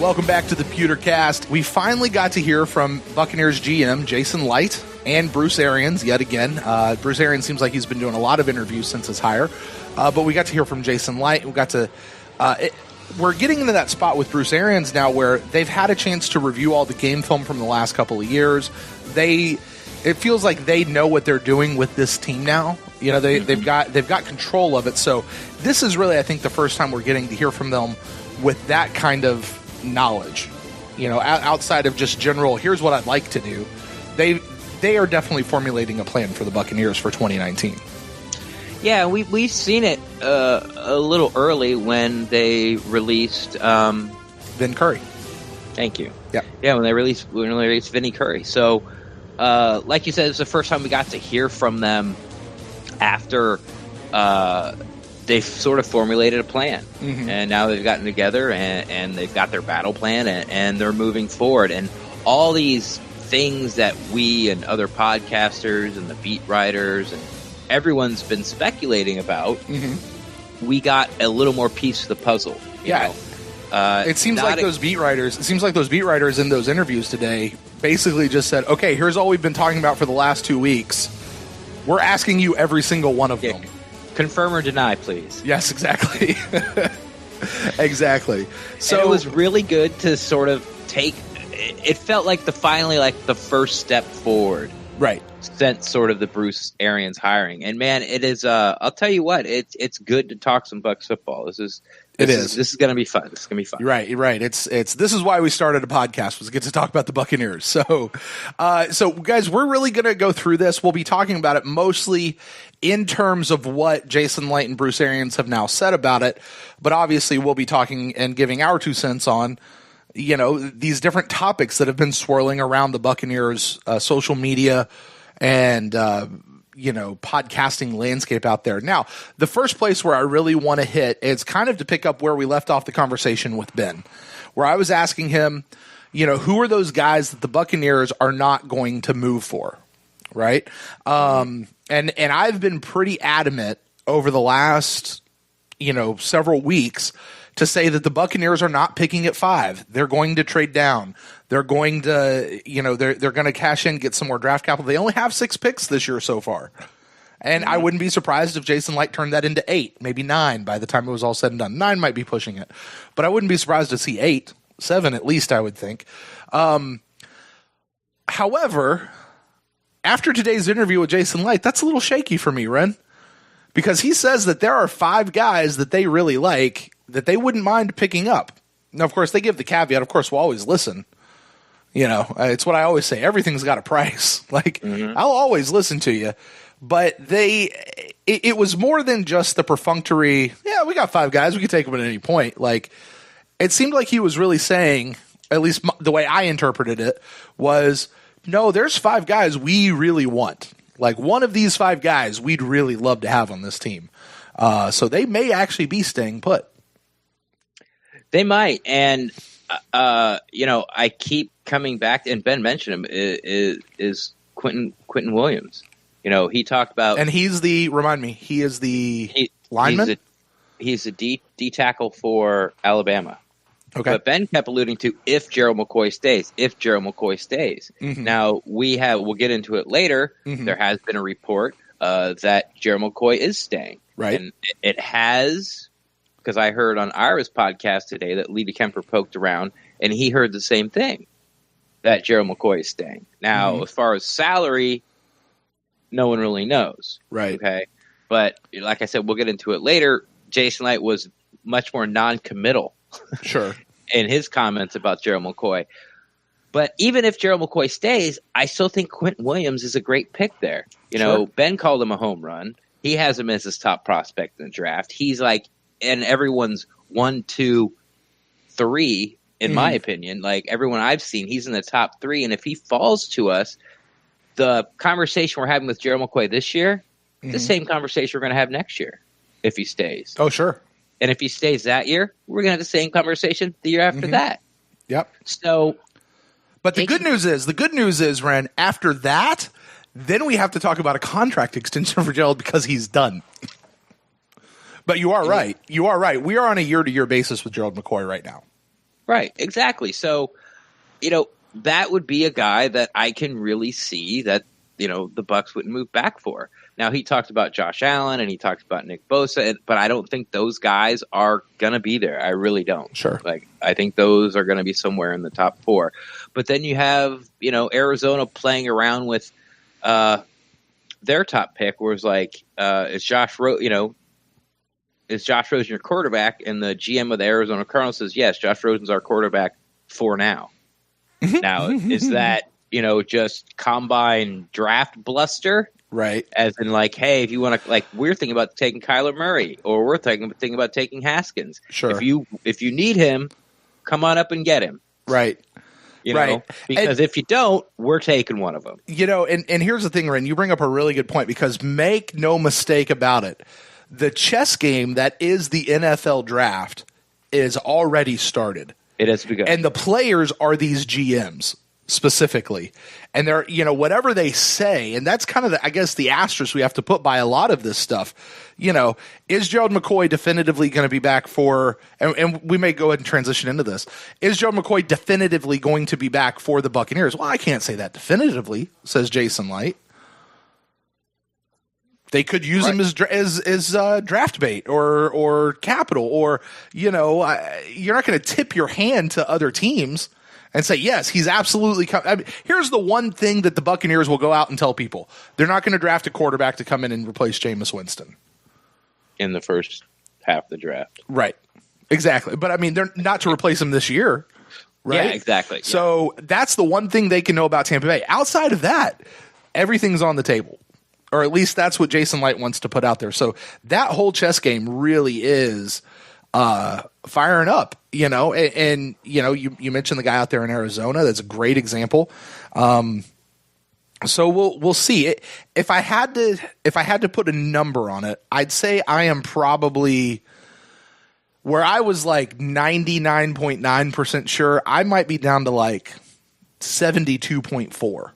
Welcome back to the Pewtercast. We finally got to hear from Buccaneers GM Jason Licht and Bruce Arians yet again. Bruce Arians seems like he's been doing a lot of interviews since his hire, but we got to hear from Jason Licht. We got to. We're getting into that spot with Bruce Arians now, where they've had a chance to review all the game film from the last couple of years. It feels like they know what they're doing with this team now. You know, they've got control of it. So this is really, I think, the first time we're getting to hear from them with that kind of knowledge, you know, outside of just general, here's what I'd like to do. They are definitely formulating a plan for the Buccaneers for 2019. Yeah, we've seen it a little early when they released Vin Curry. Thank you. Yeah, when they released Vinny Curry. So, like you said, it's the first time we got to hear from them after they've sort of formulated a plan, and now they've gotten together and they've got their battle plan and they're moving forward. And all these things that we and other podcasters and the beat writers and everyone's been speculating about, we got a little more piece of the puzzle. You know? It seems like those beat writers. It seems like those beat writers in those interviews today basically just said, "Okay, here's all we've been talking about for the last 2 weeks. We're asking you every single one of them." Confirm or deny, please. Yes, exactly. Exactly. So and it was really good to sort of take. It felt like finally the first step forward, right? Since sort of the Bruce Arians hiring. And man, it is. I'll tell you what, it's good to talk some Bucs football. This is going to be fun. This is going to be fun. You're right. This is why we started a podcast, was to get to talk about the Buccaneers. So guys, we're really going to go through this. We'll be talking about it mostly in terms of what Jason Licht and Bruce Arians have now said about it. But obviously we'll be talking and giving our 2 cents on, you know, these different topics that have been swirling around the Buccaneers social media and, podcasting landscape out there. Now, the first place where I really want to hit is kind of to pick up where we left off the conversation with Ben, where I was asking him, you know, who are those guys that the Buccaneers are not going to move for, right? And I've been pretty adamant over the last, several weeks to say that the Buccaneers are not picking at 5. They're going to trade down. They're going to, they're going to cash in, get some more draft capital. They only have 6 picks this year so far. And I wouldn't be surprised if Jason Licht turned that into 8, maybe 9 by the time it was all said and done. 9 might be pushing it. But I wouldn't be surprised to see 8, 7 at least, I would think. However, after today's interview with Jason Licht, that's a little shaky for me, Ren. Because he says that there are 5 guys that they really like that they wouldn't mind picking up. Now, of course, they give the caveat, of course, we'll always listen. It's what I always say. Everything's got a price. I'll always listen to you. But it was more than just the perfunctory, we got 5 guys, we can take them at any point. It seemed like he was really saying, at least the way I interpreted it, was, no, there's 5 guys we really want. One of these 5 guys we'd really love to have on this team. So they may actually be staying put. They might. And, I keep coming back, and Ben mentioned him, is Quentin Williams. He talked about, and he is the lineman. He's the D tackle for Alabama. Okay, but Ben kept alluding to if Gerald McCoy stays. Mm-hmm. Now we'll get into it later. Mm-hmm. There has been a report that Gerald McCoy is staying, right? And it has, because I heard on Ira's podcast today that Lee DeKemper poked around, and he heard the same thing, that Gerald McCoy is staying. Now, as far as salary, no one really knows. Right. Okay. But like I said, we'll get into it later. Jason Licht was much more non-committal. Sure. In his comments about Gerald McCoy. But even if Gerald McCoy stays, I still think Quentin Williams is a great pick there. Sure. Ben called him a home run. He has him as his top prospect in the draft. He's and everyone's 1, 2, 3, in my opinion. Everyone I've seen, he's in the top 3. And if he falls to us, the conversation we're having with Gerald McCoy this year, the same conversation we're going to have next year if he stays. Oh, sure. And if he stays that year, we're going to have the same conversation the year after that. Yep. So, but the good news is, Ren, after that, then we have to talk about a contract extension for Gerald because he's done. But you are right. We are on a year-to-year basis with Gerald McCoy right now. Right, exactly. So, that would be a guy that I can really see that, the Bucs wouldn't move back for. Now, he talked about Josh Allen and he talked about Nick Bosa, but I don't think those guys are going to be there. I really don't. Sure. I think those are going to be somewhere in the top 4. But then you have, Arizona playing around with their top pick, where it's is Josh Rosen your quarterback? And the GM of the Arizona Cardinals says, yes, Josh Rosen's our quarterback for now. Now, is that, just combine draft bluster? Right. As in, hey, if you want to, we're thinking about taking Kyler Murray, or we're thinking about taking Haskins. Sure. If you need him, come on up and get him. Right. Right. Because if you don't, we're taking one of them. And here's the thing, Ren, you bring up a really good point, because make no mistake about it, the chess game that is the NFL draft is already started. It has begun. And the players are these GMs specifically. And they're, whatever they say, and that's kind of the asterisk we have to put by a lot of this stuff. Is Gerald McCoy definitively going to be back for, and we may go ahead and transition into this. Is Gerald McCoy definitively going to be back for the Buccaneers? Well, I can't say that definitively, says Jason Licht. They could use him as draft bait or capital, or you're not going to tip your hand to other teams and say, yes, he's absolutely here's the one thing that the Buccaneers will go out and tell people: they're not going to draft a quarterback to come in and replace Jameis Winston in the first half of the draft. Right, exactly. But they're not to replace him this year. Right, yeah, exactly. So that's the one thing they can know about Tampa Bay. Outside of that, everything's on the table. Or at least that's what Jason Licht wants to put out there. So that whole chess game really is firing up, and you mentioned the guy out there in Arizona. That's a great example. So we'll see. If I had to put a number on it, I'd say I am probably where I was 99.9% sure. I might be down to 72.4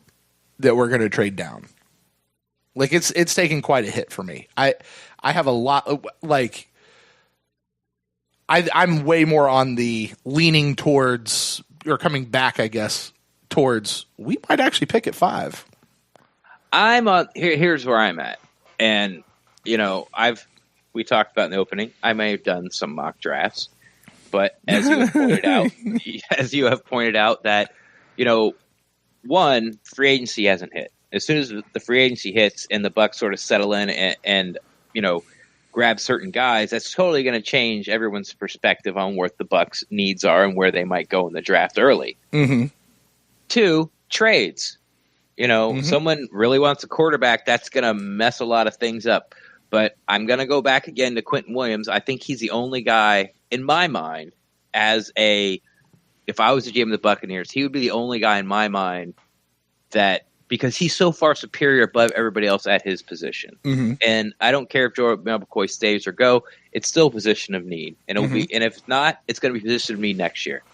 that we're going to trade down. It's taken quite a hit for me. I have a lot I'm way more on the leaning towards, or coming back, I guess, towards we might actually pick at 5. I'm on here's where I'm at. And we talked about in the opening, I may have done some mock drafts, but as you have pointed out that, one, free agency hasn't hit. As soon as the free agency hits and the Bucs sort of settle in and grab certain guys, that's totally going to change everyone's perspective on what the Bucs' needs are and where they might go in the draft early. Mm-hmm. 2, trades. Someone really wants a quarterback, that's going to mess a lot of things up. But I'm going to go back again to Quentin Williams. I think he's the only guy in my mind if I was the GM of the Buccaneers, he would be the only guy in my mind because he's so far superior above everybody else at his position. Mm-hmm. And I don't care if Gerald McCoy stays or go, it's still a position of need. And it'll be, and if not, it's going to be a position of need next year.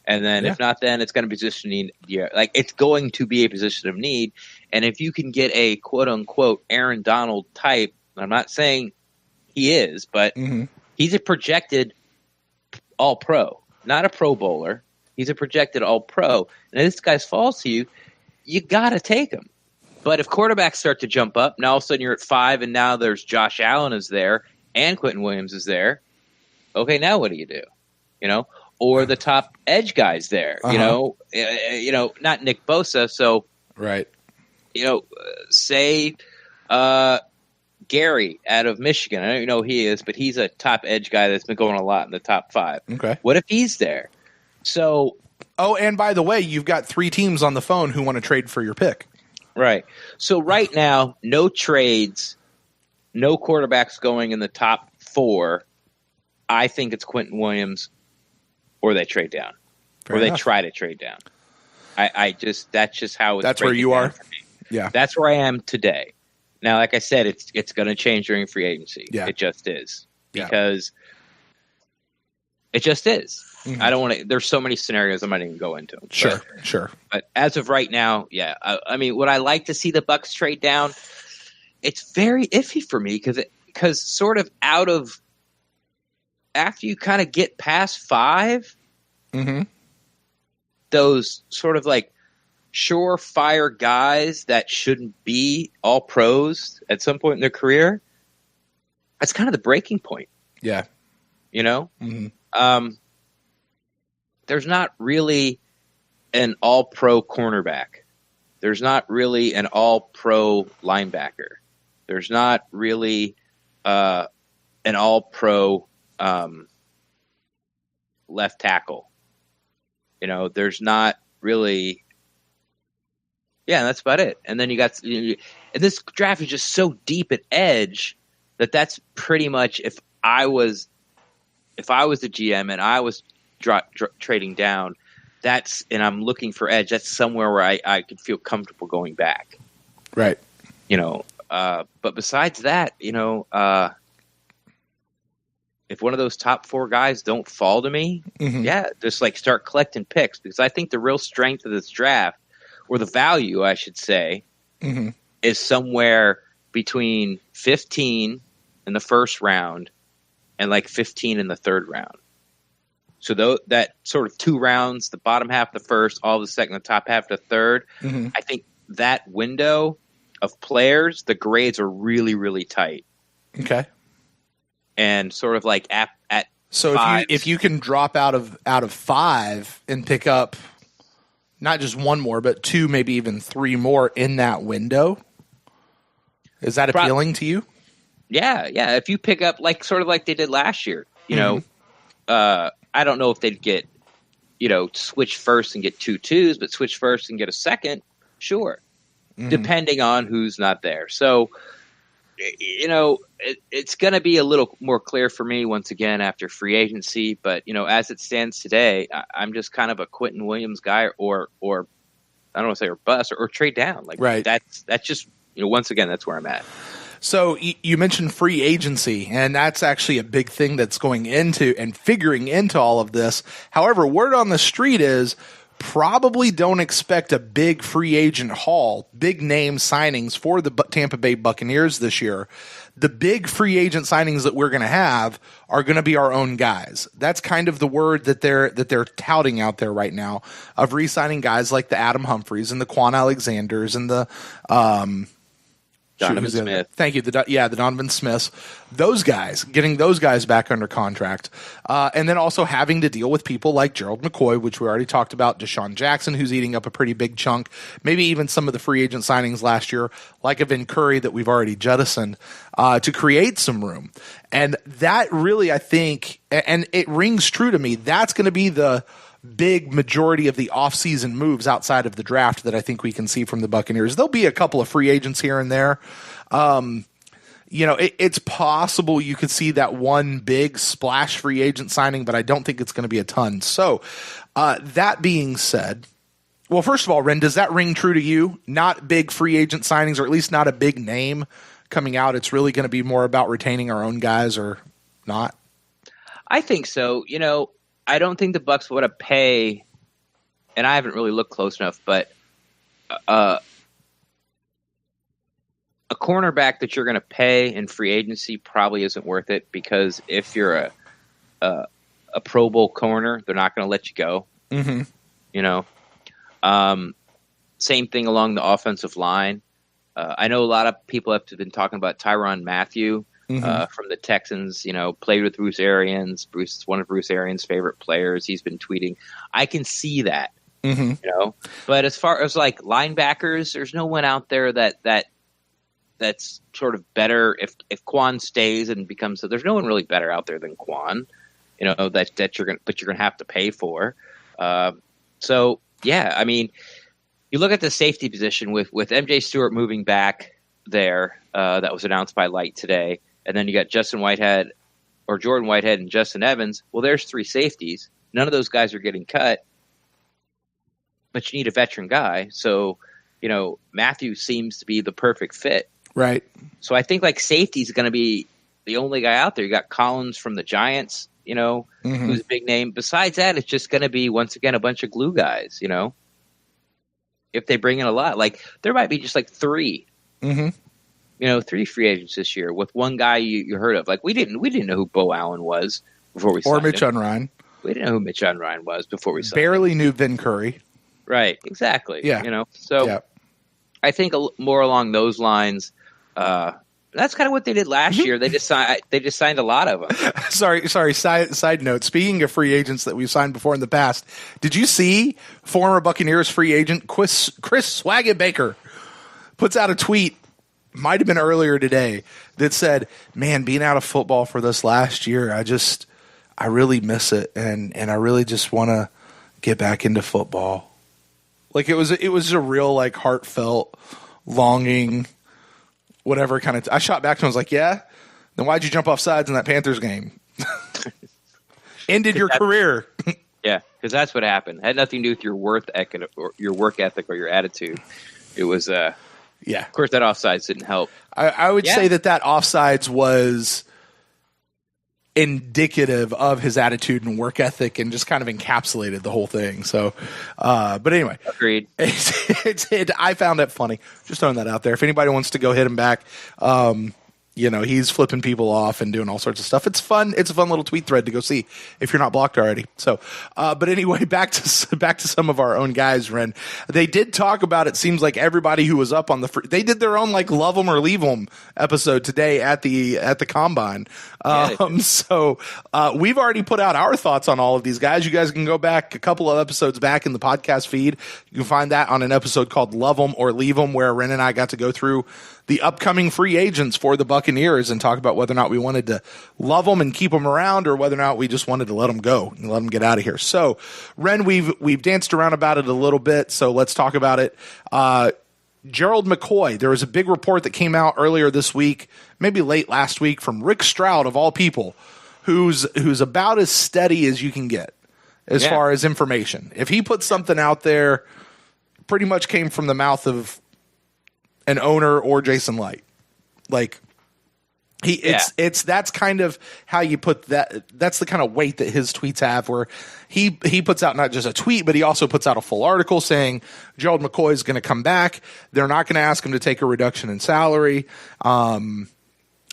And then if not, then it's going to be a position of need. Yeah, it's going to be a position of need. And if you can get a quote unquote Aaron Donald type, I'm not saying he is, but he's a projected all pro, not a pro bowler. He's a projected all pro. And if this guy falls to you, you got to take him. But if quarterbacks start to jump up, now all of a sudden you're at 5, and now there's Josh Allen is there and Quentin Williams is there. Okay, now what do? Or the top edge guys there, not Nick Bosa. So, right. Say Gary out of Michigan. I don't even know who he is, but he's a top edge guy that's been going a lot in the top 5. Okay. What if he's there? So, and by the way, you've got 3 teams on the phone who want to trade for your pick. Right. So right now, no trades, no quarterbacks going in the top 4. I think it's Quentin Williams, or they trade down, they try to trade down. That's just how it's. That's where you are. For me. Yeah, that's where I am today. Now, like I said, it's going to change during free agency. Yeah. It just is because it just is. Mm-hmm. I don't want to. There's so many scenarios I'm not even go into. Sure. But as of right now, I mean, would I like to see the Bucs trade down? It's very iffy for me because sort of out of after you kind of get past 5, Mm-hmm. Those sort of like surefire guys that shouldn't be all pros at some point in their career. That's kind of the breaking point. Yeah. You know? Mm-hmm. There's not really an all-pro cornerback. There's not really an all-pro linebacker. There's not really an all-pro left tackle. You know, there's not really. Yeah, that's about it. And then you got, and this draft is just so deep at edge that's pretty much if I was the GM and I was trading down, and I'm looking for edge. That's somewhere where I could feel comfortable going back. Right. You know, but besides that, you know, if one of those top 4 guys don't fall to me, mm-hmm. yeah, just like start collecting picks, because I think the real strength of this draft, or the value, I should say, mm-hmm. is somewhere between 15 in the first round and like 15 in the third round. So that sort of 2 rounds, the bottom half of the first, all of the second, the top half of the third, mm-hmm. I think that window of players, the grades are really, really tight. Okay. And sort of like at so if you can drop out of 5 and pick up not just 1 more, but 2, maybe even 3 more in that window, is that appealing to you? Yeah. If you pick up sort of like they did last year, you mm-hmm. know, I don't know if they'd get, you know, switch first and get 2 2s, but switch first and get a second, sure, mm-hmm. depending on who's not there. So, you know, it's going to be a little more clear for me once again after free agency. But, you know, as it stands today, I'm just kind of a Quentin Williams guy, or I don't want to say or bust or trade down. Like, right. That's just, you know, once again, that's where I'm at. So you mentioned free agency, and that's actually a big thing that's going into and figuring into all of this. However, word on the street is probably don't expect a big free agent haul, big name signings for the Tampa Bay Buccaneers this year. The big free agent signings that we're going to have are going to be our own guys. That's kind of the word that they're touting out there right now, of re-signing guys like the Adam Humphreys and the Kwon Alexanders and the Donovan Smith. Thank you. The Donovan Smiths. Those guys, getting those guys back under contract. And then also having to deal with people like Gerald McCoy, which we already talked about, Deshaun Jackson, who's eating up a pretty big chunk, maybe even some of the free agent signings last year, like a Vin Curry that we've already jettisoned, to create some room. And that really, I think, and it rings true to me, that's going to be the big majority of the offseason moves outside of the draft that I think we can see from the Buccaneers. There'll be a couple of free agents here and there. You know, it's possible you could see that one big splash free agent signing, but I don't think it's going to be a ton. So that being said, well, first of all, Ren, does that ring true to you? Not big free agent signings, or at least not a big name coming out. It's really going to be more about retaining our own guys, or not? I think so. You know, I don't think the Bucs would have pay, and I haven't really looked close enough, but a cornerback that you're going to pay in free agency probably isn't worth it, because if you're a Pro Bowl corner, they're not going to let you go. Mm-hmm. You know, same thing along the offensive line. I know a lot of people have been talking about Tyrann Mathieu. Mm-hmm. From the Texans, you know, played with Bruce Arians. Bruce is one of Bruce Arians' favorite players. He's been tweeting. I can see that, mm-hmm. you know. But as far as like linebackers, there's no one out there that's sort of better. If Kwon stays and becomes, there's no one really better out there than Kwon, you know, that you're gonna have to pay for. So yeah, I mean, you look at the safety position with MJ Stewart moving back there. That was announced by Licht today. And then you got Jordan Whitehead and Justin Evans. Well, there's 3 safeties. None of those guys are getting cut, but you need a veteran guy. So, you know, Mathieu seems to be the perfect fit. Right. So I think like safety is going to be the only guy out there. You got Collins from the Giants, you know, mm-hmm. who's a big name. Besides that, it's just going to be, once again, a bunch of glue guys, you know, if they bring in a lot. Like, there might be just like 3. Mm-hmm. You know, 3 free agents this year with one guy you heard of. Like, we didn't know who Bo Allen was before we signed him. Or Mitch Unrein. We didn't know who Mitch Ryan was before we saw Barely knew Vin Curry. Right, exactly. Yeah. So I think more along those lines. That's kind of what they did last year. They just signed a lot of them. Sorry. Side note. Speaking of free agents that we've signed before in the past, did you see former Buccaneers free agent Chris Swagget-Baker puts out a tweet, might have been earlier today, that said, "Man, being out of football for this last year, I really miss it, and I really just want to get back into football." Like it was a real like heartfelt longing. Whatever kind of I shot back to him. I was like, "Yeah, then why'd you jump off sides in that Panthers game? Ended your career." Yeah, because that's what happened. It had nothing to do with your work ethic or your attitude. It was, Of course, that offsides didn't help. I would say that offsides was indicative of his attitude and work ethic, and just kind of encapsulated the whole thing. So, but anyway, agreed. I found it funny. Just throwing that out there. If anybody wants to go hit him back, he's flipping people off and doing all sorts of stuff. It's fun. It's a fun little tweet thread to go see if you're not blocked already. So, but anyway, back to some of our own guys, Ren. They did talk about, it seems like everybody who was up on they did their own like love them or leave them episode today at the combine. So we've already put out our thoughts on all of these guys. You guys can go back a couple of episodes back in the podcast feed. You can find that on an episode called Love Them or Leave Them, where Ren and I got to go through the upcoming free agents for the Buccaneers and talk about whether or not we wanted to love them and keep them around, or whether or not we just wanted to let them go and let them get out of here. So, Ren, we've danced around about it a little bit, so let's talk about it. Gerald McCoy, there was a big report that came out earlier this week, maybe late last week, from Rick Stroud, of all people, who's about as steady as you can get as far as information. If he puts something out there, pretty much came from the mouth of an owner or Jason Licht. Like that's kind of how you put that. That's the kind of weight that his tweets have, where he puts out not just a tweet, but he also puts out a full article saying Gerald McCoy is going to come back. They're not going to ask him to take a reduction in salary.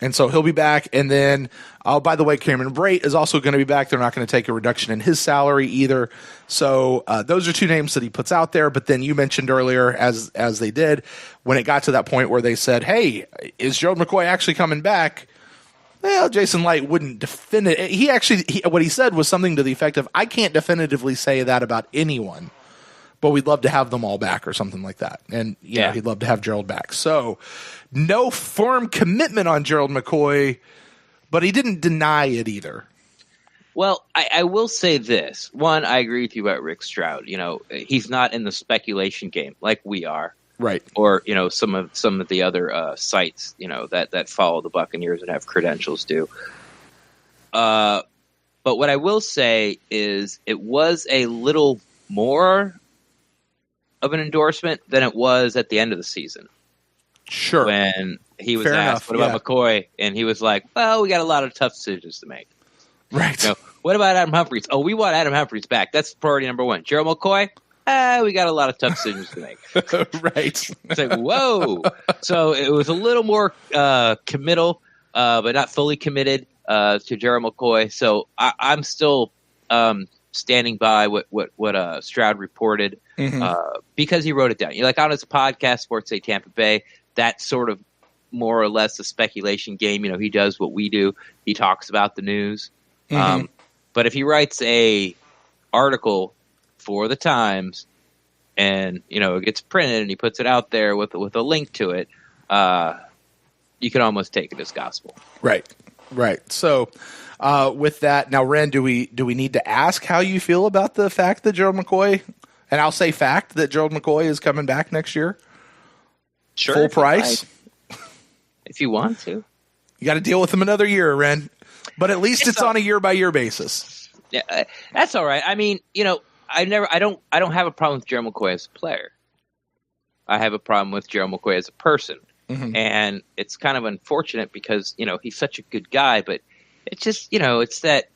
And so he'll be back. And then, by the way, Cameron Brate is also going to be back. They're not going to take a reduction in his salary either. So those are two names that he puts out there. But then you mentioned earlier, as they did, when it got to that point where they said, "Hey, is Gerald McCoy actually coming back?" Well, Jason Licht wouldn't defend it. What he said was something to the effect of, "I can't definitively say that about anyone, but we'd love to have them all back," or something like that. And he'd love to have Gerald back. So no firm commitment on Gerald McCoy, but he didn't deny it either. Well, I will say this. One, I agree with you about Rick Stroud. He's not in the speculation game like we are. Right. Or, some of the other sites, that follow the Buccaneers and have credentials do. But what I will say is it was a little more of an endorsement than it was at the end of the season. Sure. When he was asked, "What about McCoy?" And he was like, "Well, we got a lot of tough decisions to make." Right. What about Adam Humphries? "Oh, we want Adam Humphries back. That's priority number one." Gerald McCoy? We got a lot of tough decisions to make. Right. It's like, whoa. So it was a little more committal, but not fully committed to Gerald McCoy. So I'm still standing by what Stroud reported, because he wrote it down. Like on his podcast, Sports Day Tampa Bay, that's sort of more or less a speculation game. He does what we do. He talks about the news. But if he writes a article for the Times and, it gets printed and he puts it out there with a link to it, you can almost take it as gospel. Right. So with that, now, Ren, do we need to ask how you feel about the fact that Gerald McCoy, and I'll say fact, that Gerald McCoy is coming back next year? Sure. Full price? If you want to. You got to deal with him another year, Ren. But at least it's on a year-by-year basis. Yeah, that's all right. I mean, I don't have a problem with Gerald McCoy as a player. I have a problem with Gerald McCoy as a person. And it's kind of unfortunate because, he's such a good guy, but it's just, it's that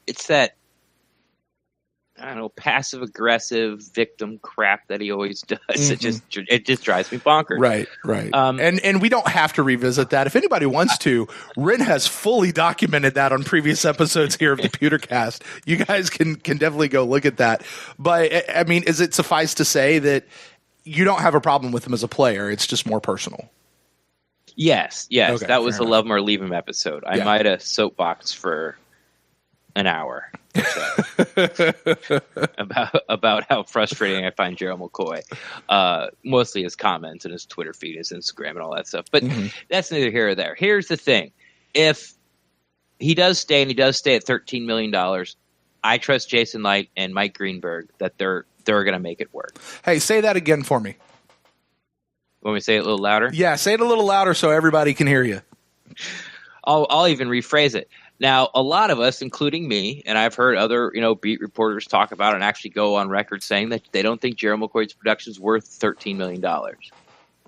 I don't know, passive aggressive victim crap that he always does. It just drives me bonkers. Right. And we don't have to revisit that. If anybody wants to, Ren has fully documented that on previous episodes here of the Pewtercast. You guys can definitely go look at that. But I mean, is it suffice to say that you don't have a problem with him as a player? It's just more personal. Yes. Okay, that was the enough. Love Him or Leave Him episode. I might have soapboxed for an hour about how frustrating I find Gerald McCoy. Mostly his comments and his Twitter feed, his Instagram, and all that stuff. But that's neither here or there. Here's the thing: if he does stay, and he does stay at $13 million, I trust Jason Licht and Mike Greenberg that they're going to make it work. Hey, say that again for me. Want me to say it a little louder? Yeah, say it a little louder so everybody can hear you. I'll even rephrase it. Now, a lot of us, including me, and I've heard other beat reporters talk about it and actually go on record saying that they don't think Gerald McCoy's production is worth $13 million.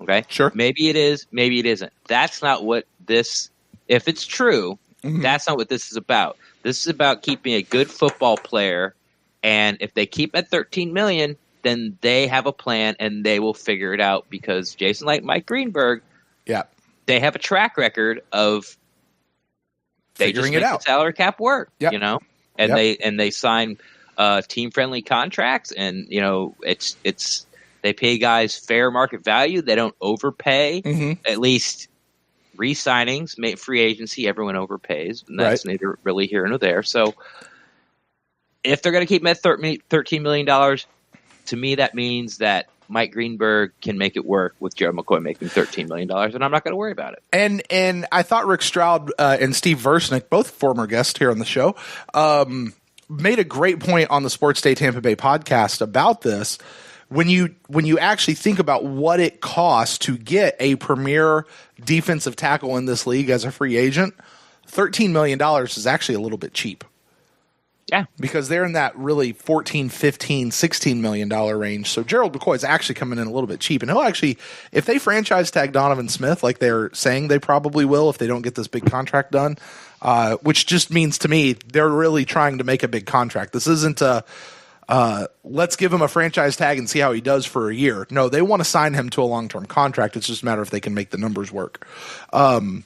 Okay? Sure. Maybe it is, maybe it isn't. That's not what this – if it's true, that's not what this is about. This is about keeping a good football player, and if they keep at $13 million, then they have a plan and they will figure it out because Jason Licht and Mike Greenberg, they have a track record of – they figuring just make it out. The salary cap work, and they sign team friendly contracts, and it's they pay guys fair market value. They don't overpay. At least re-signings, free agency, everyone overpays, and that's neither really here nor there. So if they're going to keep him at $13 million, to me that means that Mike Greenberg can make it work with Gerald McCoy making $13 million, and I'm not going to worry about it. And I thought Rick Stroud and Steve Versnick, both former guests here on the show, made a great point on the Sports Day Tampa Bay podcast about this. When you actually think about what it costs to get a premier defensive tackle in this league as a free agent, $13 million is actually a little bit cheap. Yeah. Because they're in that really $14, $15, $16 million range. So Gerald McCoy is actually coming in a little bit cheap. And he'll actually, if they franchise tag Donovan Smith like they're saying they probably will if they don't get this big contract done, which just means to me they're really trying to make a big contract. This isn't let's give him a franchise tag and see how he does for a year. No, they want to sign him to a long-term contract. It's just a matter if they can make the numbers work. The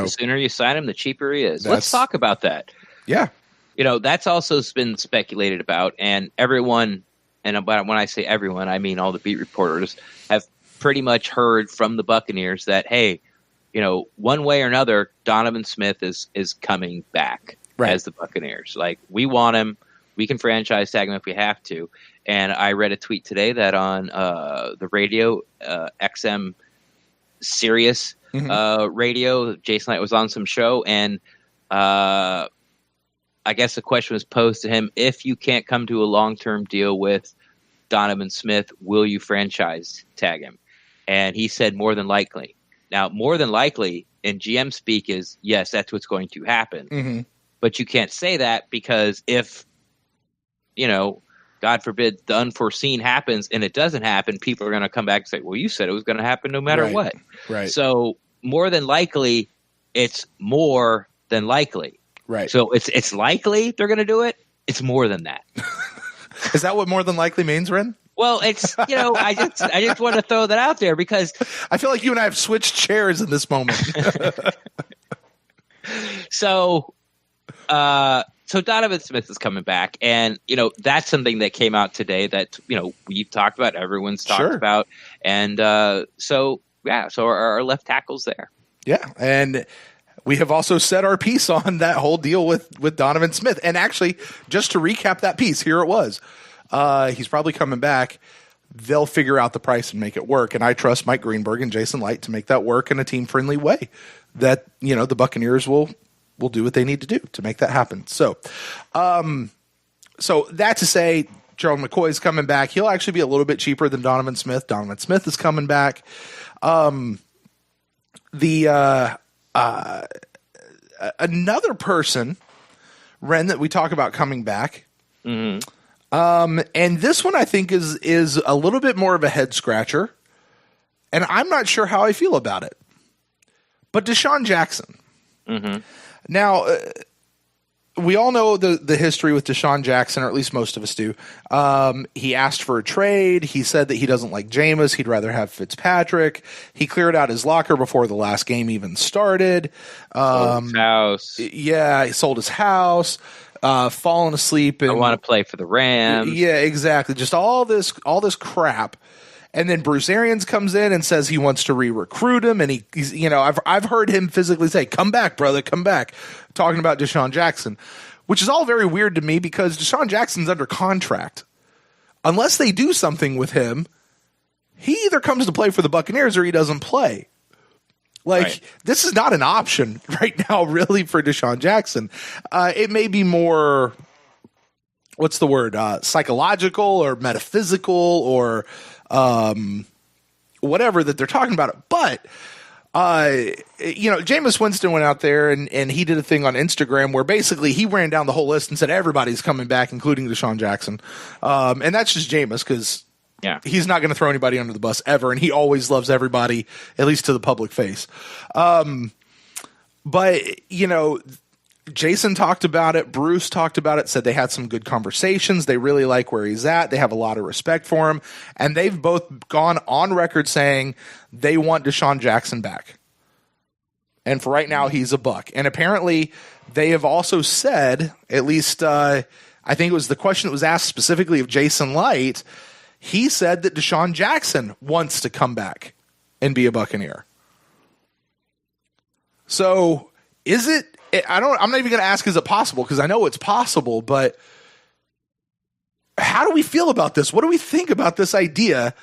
sooner you sign him, the cheaper he is. Let's talk about that. Yeah. That's also been speculated about, and everyone, and when I say everyone, I mean all the beat reporters, have pretty much heard from the Buccaneers that, hey, one way or another, Donovan Smith is coming back as the Buccaneers. Like, we want him. We can franchise tag him if we have to. And I read a tweet today that on the radio, XM Sirius radio, Jason Licht was on some show, and I guess the question was posed to him: if you can't come to a long-term deal with Donovan Smith, will you franchise tag him? And he said more than likely. Now, more than likely in GM speak is yes, that's what's going to happen. But you can't say that because if, God forbid, the unforeseen happens and it doesn't happen, people are going to come back and say, well, you said it was going to happen no matter what. Right. So more than likely, it's more than likely. Right. So it's likely they're going to do it. It's more than that. Is that what more than likely means, Ren? Well, it's, I just want to throw that out there because I feel like you and I have switched chairs in this moment. So Donovan Smith is coming back, and that's something that came out today that we've talked about, everyone's talked about, and so our left tackle's there. Yeah, and we have also set our piece on that whole deal with Donovan Smith. And actually, just to recap that piece, here it was. He's probably coming back. They'll figure out the price and make it work. And I trust Mike Greenberg and Jason Licht to make that work in a team-friendly way that, the Buccaneers will do what they need to do to make that happen. So that to say, Gerald McCoy is coming back. He'll actually be a little bit cheaper than Donovan Smith. Donovan Smith is coming back. Another person, Ren, that we talk about coming back. And this one I think is a little bit more of a head scratcher, and I'm not sure how I feel about it. But Deshaun Jackson. Now, we all know the history with Deshaun Jackson, or at least most of us do. He asked for a trade. He said that he doesn't like Jameis. He'd rather have Fitzpatrick. He cleared out his locker before the last game even started. Sold his house. Yeah, he sold his house. Fallen asleep. And, I want to play for the Rams. Yeah, exactly. Just all this crap. And then Bruce Arians comes in and says he wants to re-recruit him, and he's I've heard him physically say, "Come back, brother, come back," talking about Deshaun Jackson, which is all very weird to me because Deshaun Jackson's under contract. Unless they do something with him, he either comes to play for the Buccaneers or he doesn't play. This is not an option right now, really, for Deshaun Jackson. It may be more, what's the word, psychological or metaphysical or whatever that they're talking about it. But, Jameis Winston went out there and he did a thing on Instagram where basically he ran down the whole list and said everybody's coming back, including Deshaun Jackson. And that's just Jameis because he's not going to throw anybody under the bus ever. And he always loves everybody, at least to the public face. But, Jason talked about it. Bruce talked about it, said they had some good conversations. They really like where he's at. They have a lot of respect for him. And they've both gone on record saying they want Deshaun Jackson back. And for right now, he's a Buck. And apparently they have also said, at least I think it was the question that was asked specifically of Jason Licht, he said that Deshaun Jackson wants to come back and be a Buccaneer. So is it? I'm not even going to ask, is it possible? Because I know it's possible, but how do we feel about this? What do we think about this idea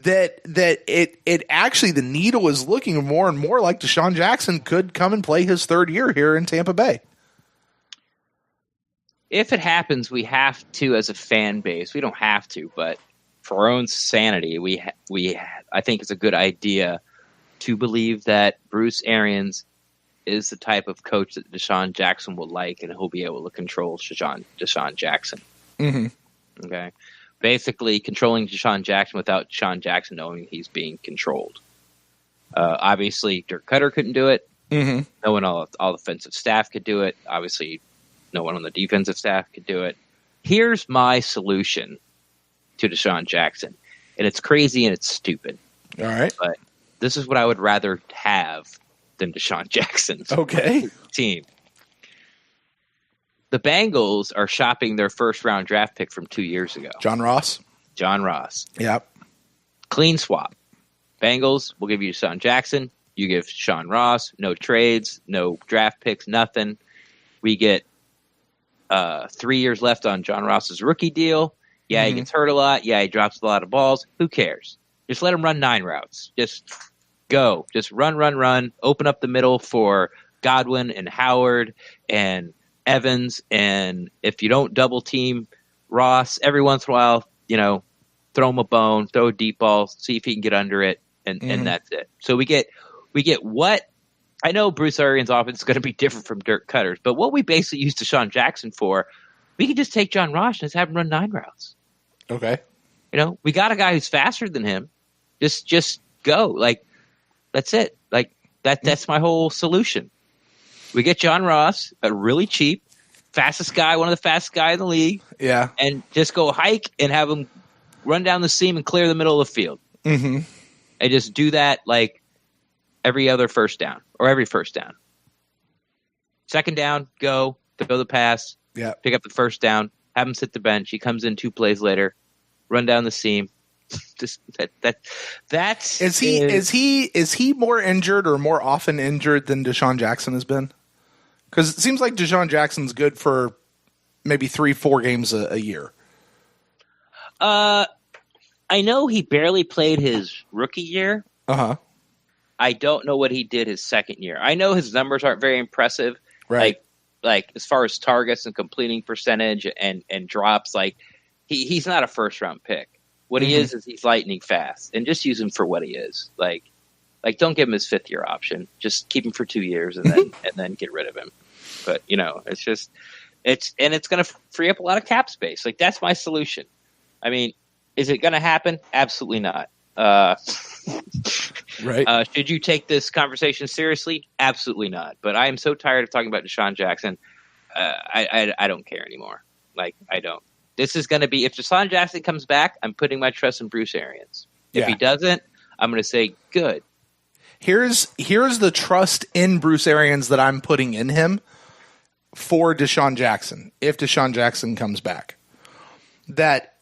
that it actually, the needle is looking more and more like Deshaun Jackson could come and play his third year here in Tampa Bay? If it happens, we have to, as a fan base, we don't have to, but for our own sanity, I think it's a good idea to believe that Bruce Arians is the type of coach that Deshaun Jackson will like, and he'll be able to control Deshaun Jackson. Mm-hmm. Okay. Basically, controlling Deshaun Jackson without Deshaun Jackson knowing he's being controlled. Obviously, Dirk Cutter couldn't do it. Mm-hmm. No one all offensive staff could do it. Obviously, no one on the defensive staff could do it. Here's my solution to Deshaun Jackson. And it's crazy and it's stupid. All right. But this is what I would rather have than Deshaun Jackson's team. The Bengals are shopping their first-round draft pick from 2 years ago. John Ross. Yep. Clean swap. Bengals will give you Deshaun Jackson. You give Sean Ross. No trades, no draft picks, nothing. We get 3 years left on John Ross's rookie deal. Yeah, he gets hurt a lot. Yeah, he drops a lot of balls. Who cares? Just let him run 9 routes. Just go. Just run. Open up the middle for Godwin and Howard and Evans. And if you don't double team Ross, every once in a while, throw him a bone, throw a deep ball, see if he can get under it, and that's it. So we get what I know Bruce Arians' offense is going to be different from Dirk Cutter's, but what we basically used Deshaun Jackson for, we could just take John Ross and just have him run 9 routes. Okay. We got a guy who's faster than him. Just go. That's it. That's my whole solution. We get John Ross, a really cheap, fastest guy, one of the fastest guys in the league. Yeah. And just go hike and have him run down the seam and clear the middle of the field. Mm-hmm. And just do that every other first down or every first down. Second down, go, throw the pass, pick up the first down, have him sit the bench. He comes in 2 plays later, run down the seam. Just that's is he more injured or more often injured than Deshaun Jackson has been? Because it seems like Deshaun Jackson's good for maybe 3-4 games a year. I know he barely played his rookie year. I don't know what he did his second year. I know his numbers aren't very impressive. Right. Like as far as targets and completing percentage and drops, he's not a first round pick. What he is he's lightning fast, and just use him for what he is. Don't give him his 5th year option. Just keep him for 2 years and then get rid of him. But it's going to free up a lot of cap space. That's my solution. I mean, is it going to happen? Absolutely not. Right. Should you take this conversation seriously? Absolutely not. But I am so tired of talking about Deshaun Jackson. I don't care anymore. Like, I don't. This is going to be, if Deshaun Jackson comes back, I'm putting my trust in Bruce Arians. If he doesn't, I'm going to say good. Here's the trust in Bruce Arians that I'm putting in him for Deshaun Jackson, if Deshaun Jackson comes back. That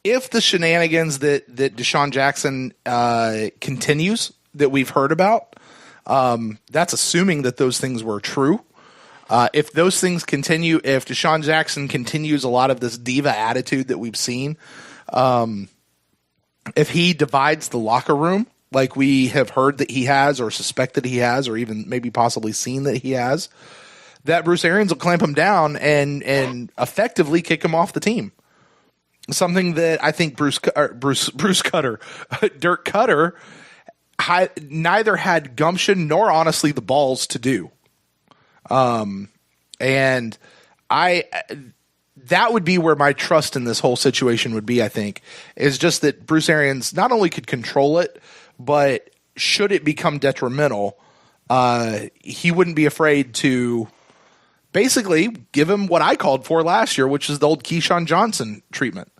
if the shenanigans that Deshaun Jackson continues, that we've heard about, that's assuming that those things were true. If those things continue, if Deshaun Jackson continues a lot of this diva attitude that we've seen, if he divides the locker room like we have heard that he has, or suspect that he has, or even maybe possibly seen that he has, that Bruce Arians will clamp him down and effectively kick him off the team. Something that I think Dirk Cutter neither had gumption nor honestly the balls to do. And that would be where my trust in this whole situation would be, I think, is just that Bruce Arians not only could control it, but should it become detrimental, he wouldn't be afraid to basically give him what I called for last year, which is the old Keyshawn Johnson treatment.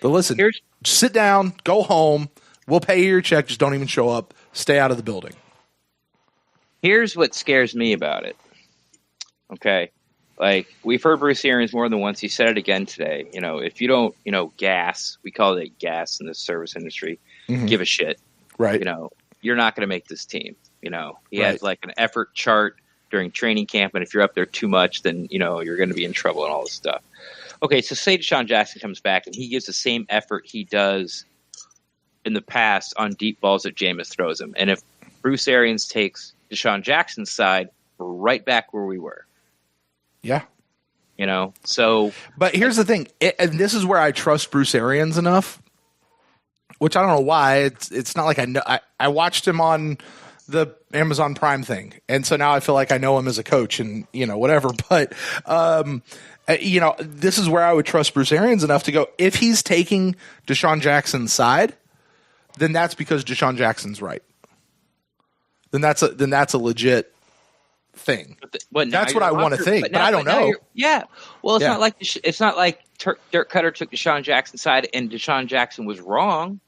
But listen, sit down, go home, we'll pay you your check, just don't even show up, stay out of the building. Here's what scares me about it. Okay. Like, we've heard Bruce Arians more than once. He said it again today. You know, if you don't, gas, we call it gas in the service industry, give a shit. Right. You're not going to make this team. He has like an effort chart during training camp. And if you're up there too much, then, you're going to be in trouble and all this stuff. Okay. So say Deshaun Jackson comes back and he gives the same effort he does in the past on deep balls that Jameis throws him. And if Bruce Arians takes Deshaun Jackson's side, we're right back where we were. Yeah. So. But here's the thing, and this is where I trust Bruce Arians enough, which I don't know why. It's not like I know. I watched him on the Amazon Prime thing, and so now I feel like I know him as a coach and, whatever. But, this is where I would trust Bruce Arians enough to go, if he's taking Deshaun Jackson's side, then that's because Deshaun Jackson's right. Then that's a legit thing. That's what I want to think, but I don't know. Yeah. Well, it's not like Dirk Cutter took Deshaun Jackson's side and Deshaun Jackson was wrong.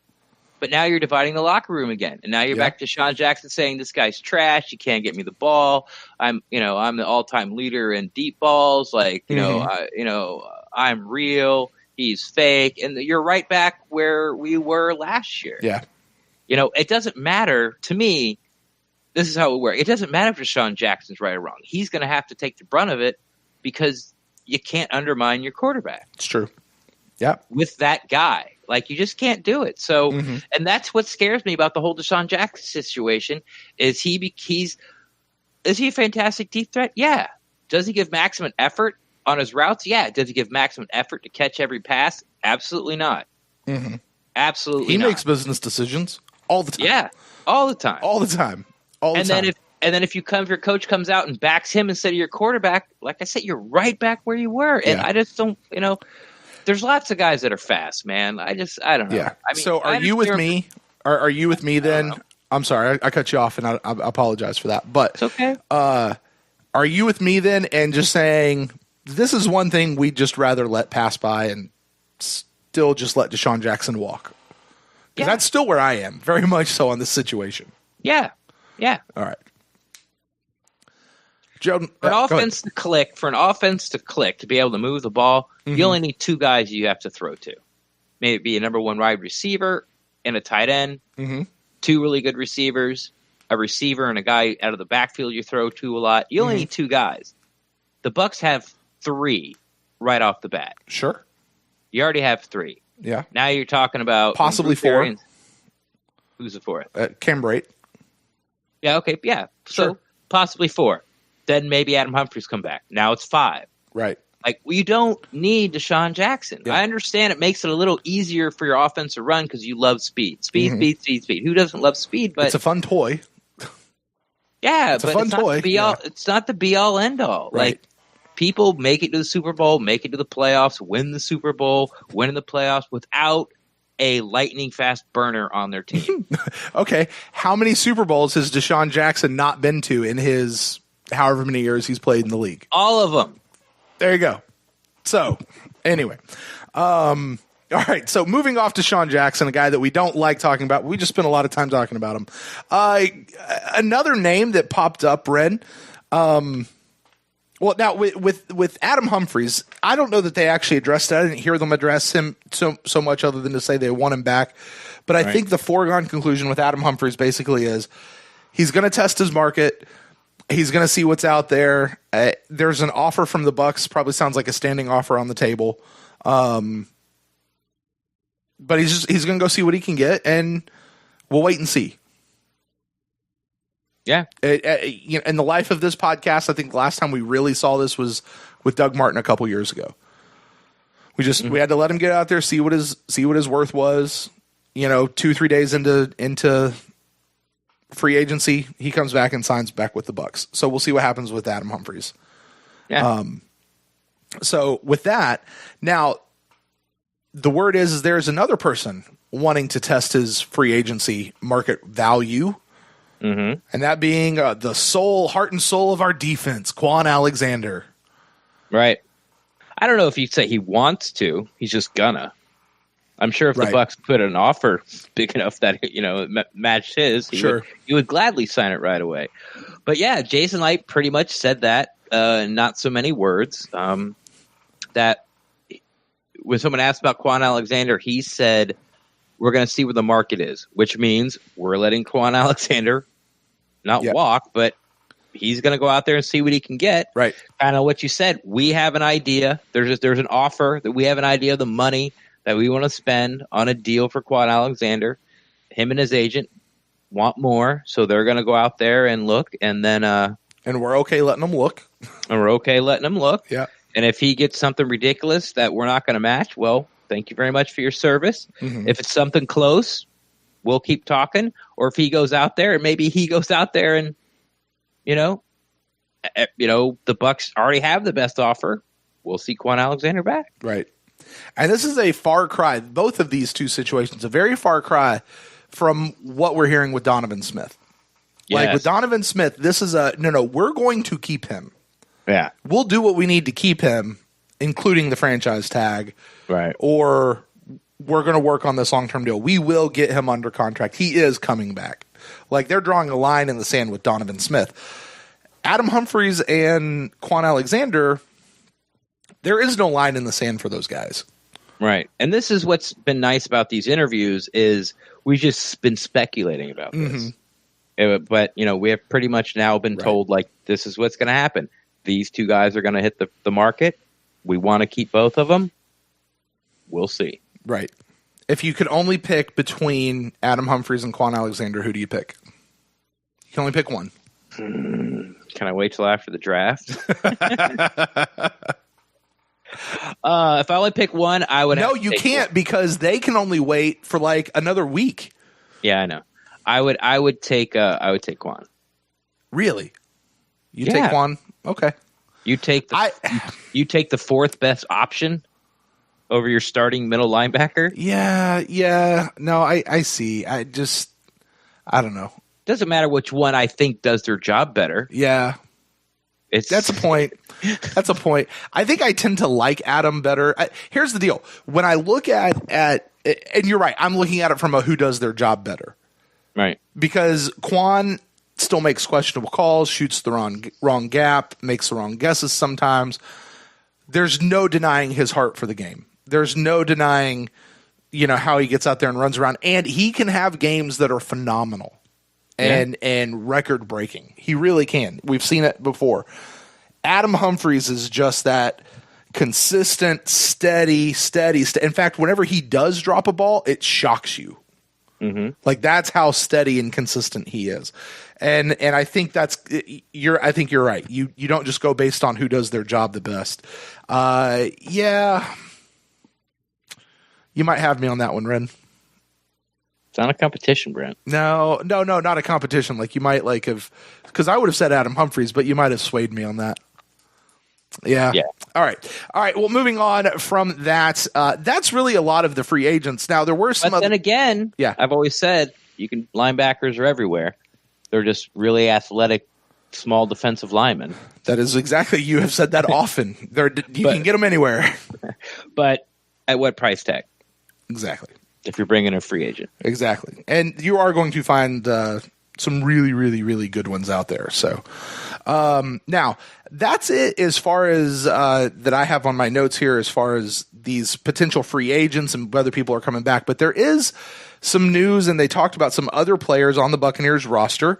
But now you're dividing the locker room again, and now you're back to Deshaun Jackson saying this guy's trash. You can't get me the ball. I'm the all-time leader in deep balls. Like I'm real. He's fake, and you're right back where we were last year. Yeah. It doesn't matter to me. This is how it works. It doesn't matter if Deshaun Jackson's right or wrong. He's going to have to take the brunt of it because you can't undermine your quarterback. It's true. Yeah. With that guy. Like, you just can't do it. So, and that's what scares me about the whole Deshaun Jackson situation. Is he a fantastic deep threat? Yeah. Does he give maximum effort on his routes? Yeah. Does he give maximum effort to catch every pass? Absolutely not. Absolutely not. He makes business decisions all the time. Yeah. All the time. All the time. Then if your coach comes out and backs him instead of your quarterback, like I said, you're right back where you were. And I just don't, there's lots of guys that are fast, man. I don't know. Yeah. So are you with me? Are you with me then? I'm sorry, I cut you off, and I apologize for that. But it's okay. Are you with me then and just saying this is one thing we'd just rather let pass by and still just let Deshaun Jackson walk? Because that's still where I am, very much so on this situation. Yeah. Yeah. All right. Joe, for an offense to click, to be able to move the ball, you only need two guys you have to throw to. Maybe be a number one wide receiver and a tight end, two really good receivers, a receiver and a guy out of the backfield you throw to a lot. You only need two guys. The Bucs have three right off the bat. Sure. You already have three. Yeah. Now you're talking about possibly four. Arians. Who's the fourth? Cam Brate. Yeah, okay, yeah. Sure. So possibly four. Then maybe Adam Humphries come back. Now it's five. Right. Like, you don't need Deshaun Jackson. Yeah. I understand it makes it a little easier for your offense to run because you love speed. Speed. Who doesn't love speed? But it's a fun toy. Yeah, it's a fun toy. It's not the be-all, end-all. Right. Like, people make it to the Super Bowl, make it to the playoffs, win the Super Bowl, win in the playoffs without a lightning-fast burner on their team. Okay. How many Super Bowls has Deshaun Jackson not been to in his however many years he's played in the league? All of them. There you go. So, anyway. All right, so moving off to Sean Jackson, a guy that we don't like talking about. We just spent a lot of time talking about him. Another name that popped up, Ren. Well, now with Adam Humphries, I don't know that they actually addressed it. I didn't hear them address him so much other than to say they want him back. But I think the foregone conclusion with Adam Humphries basically is he's going to test his market. He's going to see what's out there. There's an offer from the Bucs. Probably sounds like a standing offer on the table. But he's going to go see what he can get, and we'll wait and see. Yeah. In the life of this podcast, I think the last time we really saw this was with Doug Martin a couple years ago. We had to let him get out there, see what his worth was. 2-3 days into free agency, he comes back and signs back with the Bucs. So we'll see what happens with Adam Humphries. Yeah. So with that, now the word is there's another person wanting to test his free agency market value. Mm-hmm. And that being the heart and soul of our defense, Kwon Alexander. Right. I don't know if he'd say he wants to. He's just gonna. I'm sure if the Bucs put an offer big enough that matched his, he would gladly sign it right away. But yeah, Jason Licht pretty much said that, not so many words. That when someone asked about Kwon Alexander, he said, "We're going to see where the market is," which means we're letting Kwon Alexander not walk, but he's going to go out there and see what he can get. Right. Kind of what you said. We have an idea. There's an offer that we have an idea of the money that we want to spend on a deal for Kwon Alexander. Him and his agent want more, so they're going to go out there and look, and then and we're okay letting them look. Yeah. And if he gets something ridiculous that we're not going to match, well, thank you very much for your service. Mm-hmm. If it's something close, we'll keep talking. Or if he goes out there, and maybe he goes out there and, the Bucs already have the best offer, we'll see Kwon Alexander back. Right. And this is a far cry, both of these two situations, a very far cry from what we're hearing with Donovan Smith. Yes. Like with Donovan Smith, this is we're going to keep him. Yeah. We'll do what we need to keep him, including the franchise tag. Right. Or we're going to work on this long-term deal. We will get him under contract. He is coming back. Like, they're drawing a line in the sand with Donovan Smith. Adam Humphries and Kwon Alexander, there is no line in the sand for those guys. Right. And this is what's been nice about these interviews is we've just been speculating about this. Mm-hmm. But, we have pretty much now been told, like, this is what's going to happen. These two guys are going to hit the market. We want to keep both of them. We'll see. Right. If you could only pick between Adam Humphries and Kwon Alexander, who do you pick? You can only pick one. Can I wait till after the draft? If I only pick one, I would. No, you can't, because they can only wait for like another week. Yeah, I know. I would take Kwon. Really? You take Kwon? Okay. You take the fourth best option over your starting middle linebacker? Yeah. No, I see. I don't know. Doesn't matter which one I think does their job better. Yeah. That's a point. That's a point. I think I tend to like Adam better. Here's the deal. When I look at and you're right, I'm looking at it from a who does their job better. Right. Because Kwon still makes questionable calls, shoots the wrong gap, makes the wrong guesses sometimes. There's no denying his heart for the game. There's no denying, how he gets out there and runs around. And he can have games that are phenomenal and record breaking. He really can. We've seen it before. Adam Humphries is just that consistent, steady. In fact, whenever he does drop a ball, it shocks you. Mm-hmm. Like, that's how steady and consistent he is. And I think I think you're right. You don't just go based on who does their job the best. You might have me on that one, Ren. It's not a competition, Brent. No, not a competition. Like, you might because I would have said Adam Humphries, but you might have swayed me on that. Yeah. All right. Well, moving on from that, that's really a lot of the free agents. Now, there were some then again, I've always said linebackers are everywhere. They're just really athletic small defensive lineman. That is exactly. You have said that often. You can get them anywhere. But at what price tag? Exactly. If you're bringing a free agent. Exactly. And you are going to find some really, really, really good ones out there. So now that's it as far as that I have on my notes here as far as these potential free agents and whether people are coming back. But there is some news, and they talked about some other players on the Buccaneers roster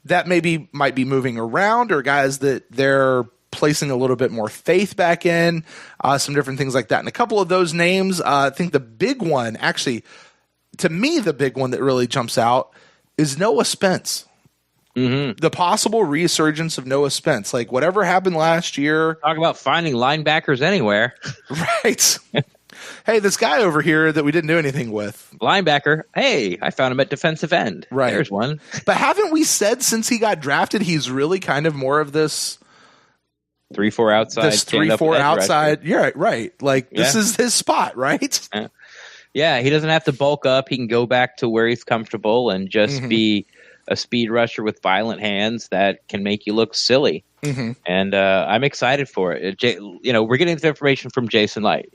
that maybe might be moving around, or guys that they're placing a little bit more faith back in, some different things like that. And a couple of those names, I think the big one, actually, to me, the big one that really jumps out is Noah Spence. Mm-hmm. The possible resurgence of Noah Spence. Like, whatever happened last year. Talk about finding linebackers anywhere. Right. Hey, this guy over here that we didn't do anything with. Linebacker. Hey, I found him at defensive end. Right. There's one. But haven't we said since he got drafted, he's really kind of more of this 3-4 outside. This 3-4 outside. Yeah, right. Like, this is his spot, right? Yeah, he doesn't have to bulk up. He can go back to where he's comfortable and just be a speed rusher with violent hands that can make you look silly. Mm-hmm. And I'm excited for it. We're getting this information from Jason Licht.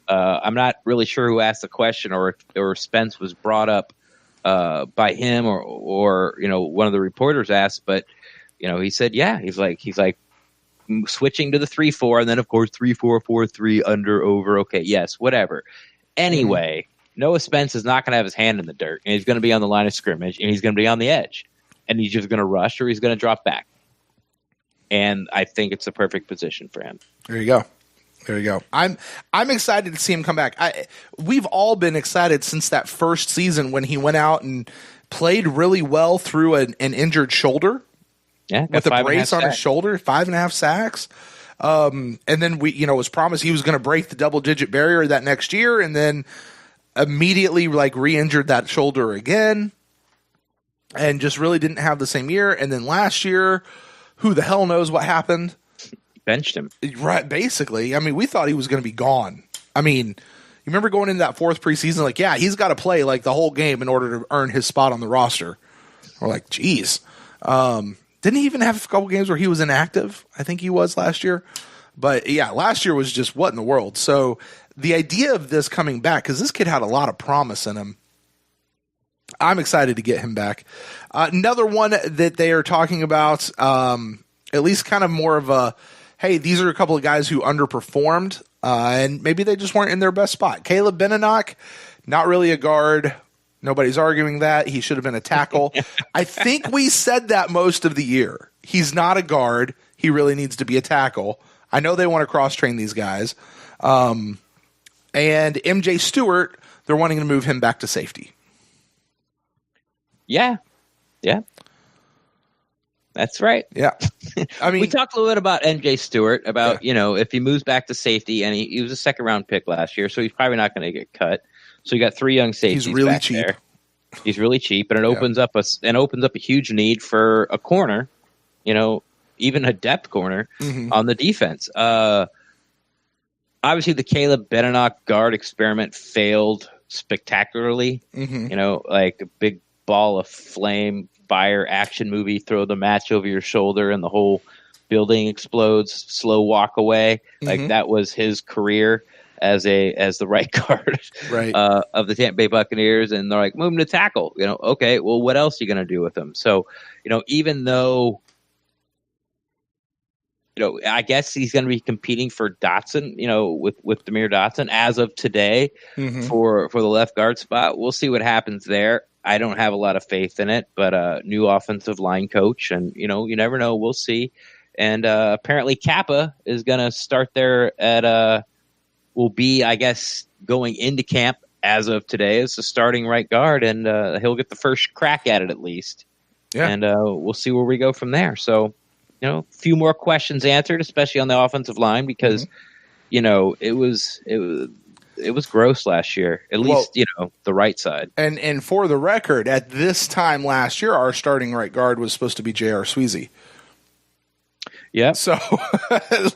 I'm not really sure who asked the question or Spence was brought up by him or one of the reporters asked, but he said, he's like switching to the 3-4 and then of course 3-4-4-3 under over. Okay. Yes. Whatever. Anyway, Noah Spence is not going to have his hand in the dirt, and he's going to be on the line of scrimmage, and he's going to be on the edge, and he's just going to rush or he's going to drop back. And I think it's the perfect position for him. There you go. I'm excited to see him come back. We've all been excited since that first season when he went out and played really well through an injured shoulder. Yeah, with a brace on his shoulder, 5.5 sacks. And then it was promised he was going to break the double-digit barrier that next year, and then immediately re-injured that shoulder again, and just really didn't have the same year. And then last year, who the hell knows what happened? Benched him. Right, basically. I mean, we thought he was going to be gone. I mean, you remember going into that fourth preseason, he's got to play the whole game in order to earn his spot on the roster. We're like, geez. Didn't he even have a couple games where he was inactive? I think he was last year. But, last year was just what in the world? So the idea of this coming back, because this kid had a lot of promise in him, I'm excited to get him back. Another one that they are talking about, at least kind of more of a, hey, these are a couple of guys who underperformed, and maybe they just weren't in their best spot. Caleb Benenoch, not really a guard. Nobody's arguing that. He should have been a tackle. I think we said that most of the year. He's not a guard. He really needs to be a tackle. I know they want to cross-train these guys. And MJ Stewart, they're wanting to move him back to safety. Yeah. That's right. Yeah. I mean, we talked a little bit about MJ Stewart, about, if he moves back to safety, and he was a second-round pick last year, so he's probably not going to get cut. So you got 3 young safeties. He's really back cheap. There. He's really cheap, and it opens up a huge need for a corner, even a depth corner on the defense. Obviously, the Caleb Benenoch guard experiment failed spectacularly. Like a big ball of flame, fire action movie. Throw the match over your shoulder, and the whole building explodes. Slow walk away. Like that was his career as the right guard of the Tampa Bay Buccaneers, and they're like, move him to tackle. Okay, well, what else are you going to do with him? So, even though, I guess he's going to be competing for Dotson, with Demir Dotson as of today for the left guard spot. We'll see what happens there. I don't have a lot of faith in it, but new offensive line coach, and you never know. We'll see. And apparently Kappa is going to start there at will be, I guess, going into camp as of today as the starting right guard, and he'll get the first crack at it at least. Yeah. And we'll see where we go from there. So, a few more questions answered, especially on the offensive line, because, it was gross last year, at least, the right side. And for the record, at this time last year, our starting right guard was supposed to be J.R. Sweezy. Yeah. So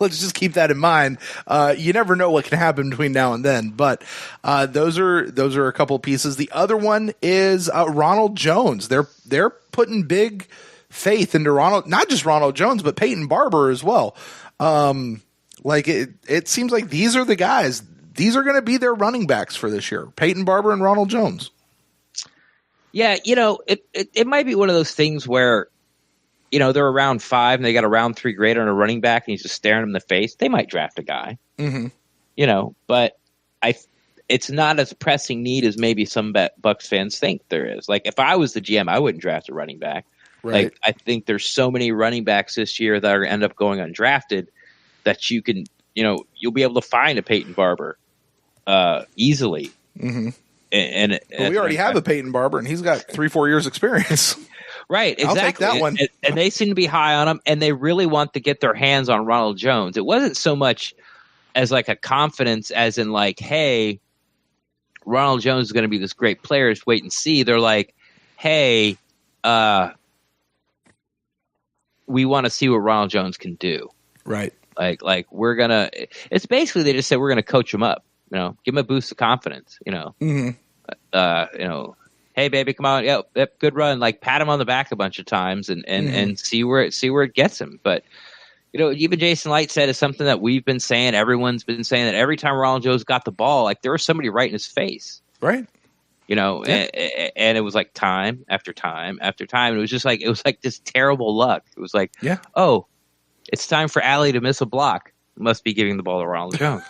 let's just keep that in mind. You never know what can happen between now and then, but those are a couple of pieces. The other one is Ronald Jones. They're putting big faith into not just Ronald Jones, but Peyton Barber as well. Like it seems like these are the guys. These are going to be their running backs for this year. Peyton Barber and Ronald Jones. Yeah, it might be one of those things where, they're around 5 and they got a round 3 grade on a running back and he's just staring them in the face. They might draft a guy, but it's not as pressing need as maybe some Bucs fans think there is. Like if I was the GM, I wouldn't draft a running back. Right. Like I think there's so many running backs this year that are going to end up going undrafted that you can, you'll be able to find a Peyton Barber easily. Mm-hmm. And we already have a Peyton Barber, and he's got 3-4 years experience. Right, exactly. I'll take that one. And they seem to be high on him, and they really want to get their hands on Ronald Jones. It wasn't so much as like a confidence as in like, hey, Ronald Jones is going to be this great player. Just wait and see. They're like, hey, we want to see what Ronald Jones can do. Right. Like we're going to – it's basically they just said we're going to coach him up. Give him a boost of confidence, Mm-hmm. Hey baby, come on, yep, good run. Like pat him on the back a bunch of times and see where it gets him. But even Jason Licht said it's something that we've been saying. Everyone's been saying that every time Ronald Jones got the ball, like there was somebody right in his face, right? And it was like time after time after time. It was like this terrible luck. It was like, oh, it's time for Allie to miss a block. Must be giving the ball to Ronald Jones.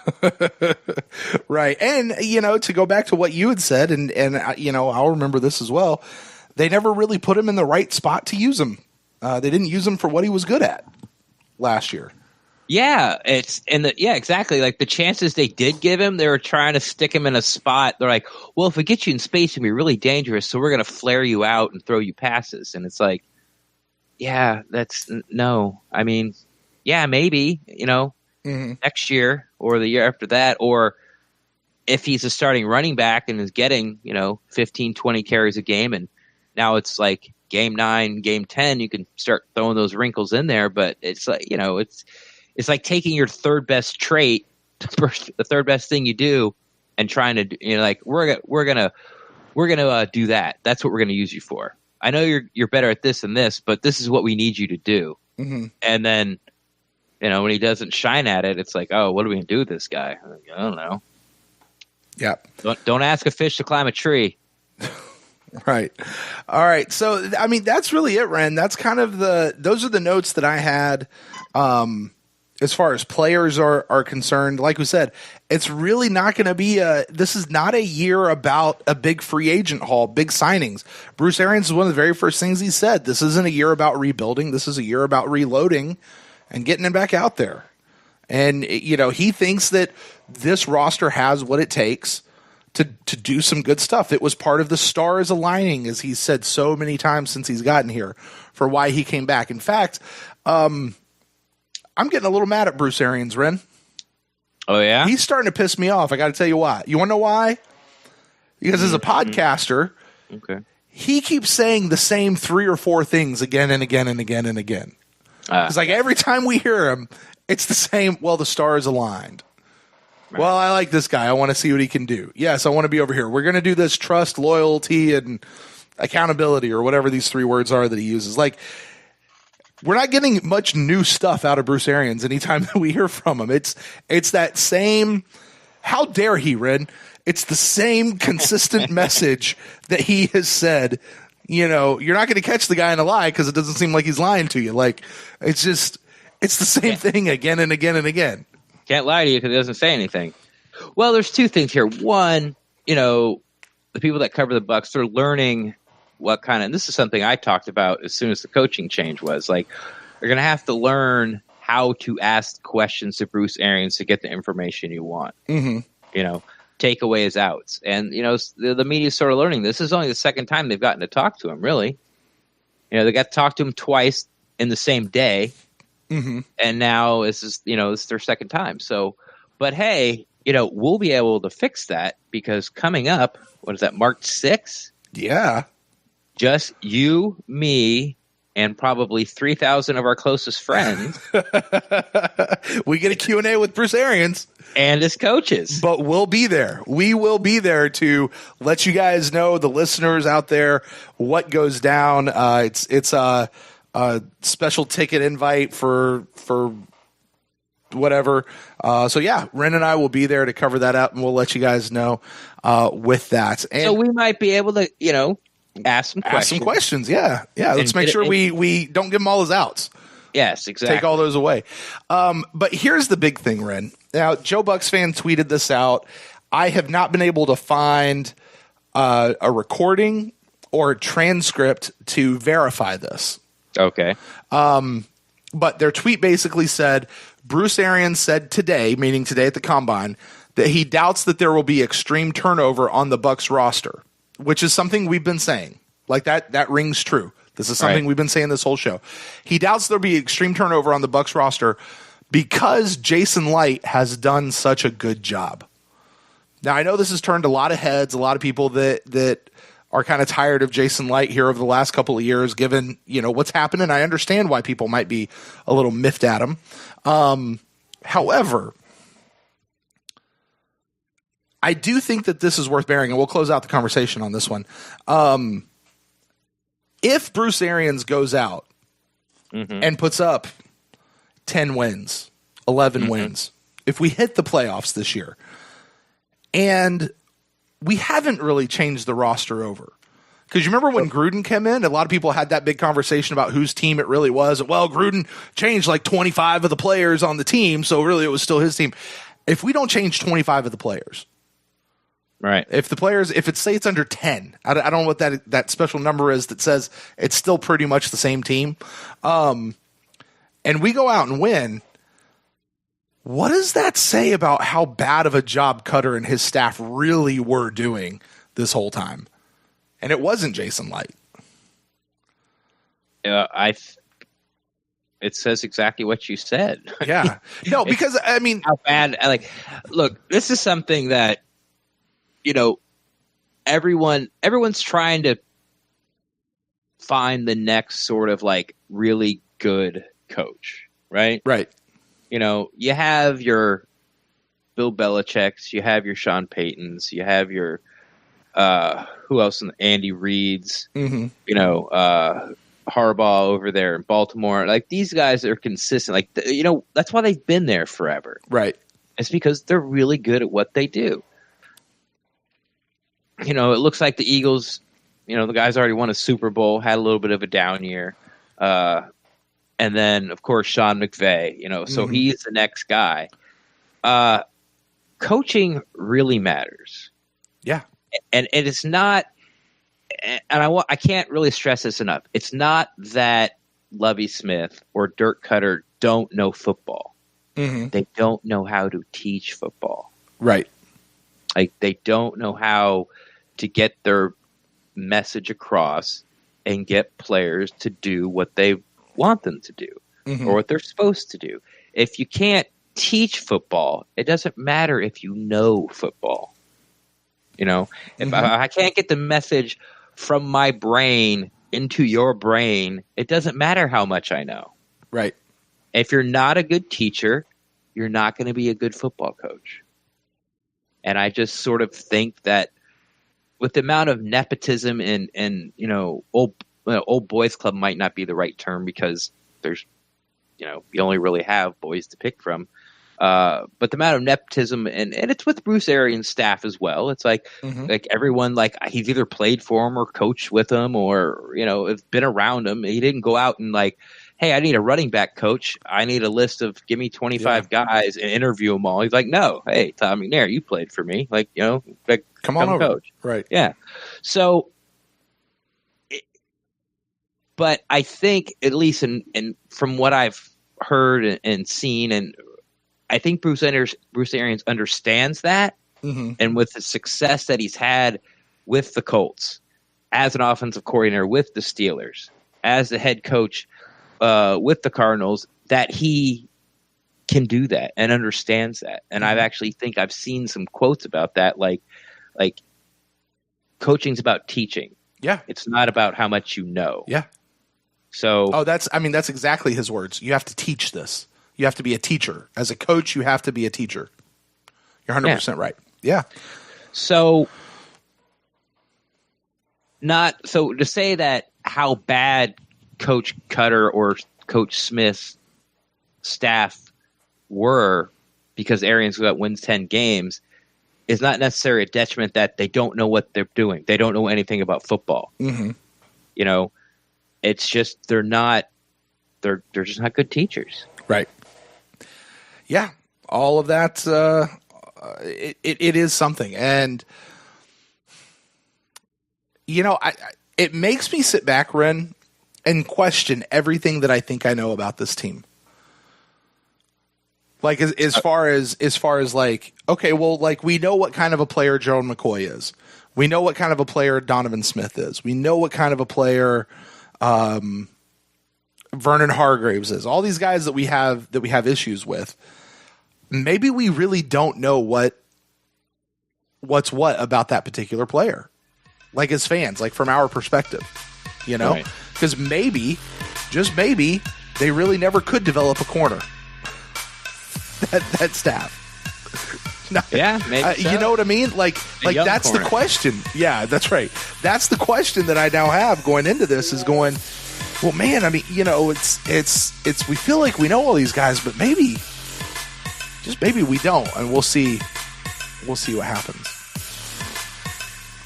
Right. And, to go back to what you had said, and I'll remember this as well, they never really put him in the right spot to use him. They didn't use him for what he was good at last year. Yeah, exactly. Like the chances they did give him, they were trying to stick him in a spot. They're like, well, if we get you in space, it'll be really dangerous, so we're going to flare you out and throw you passes. And it's like, yeah, no. I mean, yeah, maybe, Mm-hmm. next year or the year after that, or if he's a starting running back and is getting 15, 20 carries a game, and now it's like game 9, game 10, you can start throwing those wrinkles in there. But it's like it's like taking your third best trait, the third best thing you do, and trying to like we're gonna do that. That's what we're gonna use you for. I know you're better at this and this, but this is what we need you to do. Mm-hmm. And then when he doesn't shine at it, it's like, oh, what are we going to do with this guy? I don't know. Yeah. Don't ask a fish to climb a tree. Right. All right. So, I mean, that's really it, Ren. That's kind of those are the notes that I had as far as players are concerned. Like we said, it's really not going to be this is not a year about a big free agent haul, big signings. Bruce Arians is one of the very first things he said. This isn't a year about rebuilding. This is a year about reloading and getting him back out there. And, he thinks that this roster has what it takes to do some good stuff. It was part of the stars aligning, as he's said so many times since he's gotten here, for why he came back. In fact, I'm getting a little mad at Bruce Arians, Ren. Oh, yeah? He's starting to piss me off. I got to tell you why. You want to know why? Because as a podcaster, okay, he keeps saying the same 3 or 4 things again and again and again and again. It's like every time we hear him, it's the same. Well, the stars aligned. Right. Well, I like this guy. I want to see what he can do. Yes, I want to be over here. We're going to do this trust, loyalty, and accountability, or whatever these 3 words are that he uses. Like, we're not getting much new stuff out of Bruce Arians anytime that we hear from him. It's that same. How dare he, Ren? It's the same consistent message that he has said. You're not going to catch the guy in a lie because it doesn't seem like he's lying to you. Like, it's the same thing again and again and again. Can't lie to you because he doesn't say anything. Well, there's 2 things here. One, the people that cover the Bucs, they're learning what kind of, and this is something I talked about as soon as the coaching change was, like, they're going to have to learn how to ask questions to Bruce Arians to get the information you want. Mm-hmm. Takeaways, outs. And, the media's sort of learning. This is only the second time they've gotten to talk to him, really. They got to talk to him twice in the same day. Mm-hmm. And now this is their second time. So, but hey, we'll be able to fix that because coming up, what is that, March 6th? Yeah. Just you, me, and probably 3,000 of our closest friends. We get a Q&A with Bruce Arians. And his coaches. But we'll be there. We will be there to let you guys know, the listeners out there, what goes down. It's special ticket invite for whatever. So yeah, Ren and I will be there to cover that up, and we'll let you guys know with that. And so we might be able to, ask some questions. Yeah. Let's make sure we don't give them all as outs. Yes, exactly. Take all those away. But here's the big thing, Ren. Now, Joe Bucs fan tweeted this out. I have not been able to find a recording or a transcript to verify this. Okay. But their tweet basically said, Bruce Arians said today, meaning today at the Combine, that he doubts that there will be extreme turnover on the Bucs roster, which is something we've been saying. Like that rings true. This is something we've been saying this whole show. He doubts there'll be extreme turnover on the Bucs roster because Jason Licht has done such a good job. Now, I know this has turned a lot of heads, a lot of people that are kind of tired of Jason Licht here over the last couple of years, given, what's happened. And I understand why people might be a little miffed at him. However, I do think that this is worth bearing, and we'll close out the conversation on this one. If Bruce Arians goes out and puts up 10 wins, 11 wins, if we hit the playoffs this year, and we haven't really changed the roster over. Because you remember when Gruden came in, a lot of people had that big conversation about whose team it really was. Well, Gruden changed like 25 of the players on the team, so really it was still his team. If we don't change 25 of the players, right? If it's under 10, I don't know what that special number is that says it's still pretty much the same team, and we go out and win, what does that say about how bad of a job Cutter and his staff really were doing this whole time? And it wasn't Jason Licht. It says exactly what you said. Yeah. No, because I mean, how bad? Look, this is something that everyone's trying to find the next sort of really good coach, right? Right. You have your Bill Belichick's, you have your Sean Payton's, you have your who else? Andy Reid's, Harbaugh over there in Baltimore. These guys are consistent. That's why they've been there forever. Right. It's because they're really good at what they do. It looks like the Eagles, the guys already won a Super Bowl, had a little bit of a down year. And then, of course, Sean McVay, so he's the next guy. Coaching really matters. Yeah. And it's not, and I can't really stress this enough. It's not that Lovie Smith or Dirk Cutter don't know football. They don't know how to teach football. Right. They don't know how to get their message across and get players to do what they want them to do or what they're supposed to do. If you can't teach football, it doesn't matter if you know football. If I can't get the message from my brain into your brain, it doesn't matter how much I know. Right. If you're not a good teacher, you're not going to be a good football coach. And I just sort of think that with the amount of nepotism and old boys club might not be the right term because there's, you only really have boys to pick from. But the amount of nepotism and it's with Bruce Arians' staff as well. It's like everyone, he's either played for him or coached with him or, has been around him. He didn't go out and hey, I need a running back coach. I need a list of give me 25 guys and interview them all. He's like, no, hey, Tom McNair, you played for me. Come on over. Coach. Right. Yeah. So, but I think at least in from what I've heard and seen, and I think Bruce Arians understands that. And with the success that he's had with the Colts as an offensive coordinator with the Steelers, as the head coach with the Cardinals, that he can do that and understands that. And I've seen some quotes about that, like coaching's about teaching. Yeah. It's not about how much you know. Yeah. So that's exactly his words. You have to teach this. You have to be a teacher. As a coach, you have to be a teacher. You're 100% right. Yeah. So to say that how bad Coach Cutter or Coach Smith's staff were, because Arians wins 10 games, is not necessarily a detriment that they don't know what they're doing. They don't know anything about football. Mm-hmm. You know, it's just they're just not good teachers. Right. Yeah. All of that, it is something. And, you know, it makes me sit back, Ren, and question everything that I think I know about this team. Like as far as like, okay, well, like we know what kind of a player Gerald McCoy is. We know what kind of a player Donovan Smith is. We know what kind of a player Vernon Hargraves is. All these guys that we have issues with. Maybe we really don't know what's what about that particular player. Like as fans, like from our perspective, you know, because maybe, just maybe, they really never could develop a corner. That staff. No, yeah, maybe so. You know what I mean? Like that's corner. The question. Yeah, that's right. That's the question that I now have going into this is going, well, man, I mean, you know, it's we feel like we know all these guys, but maybe, just maybe we don't, and we'll see what happens.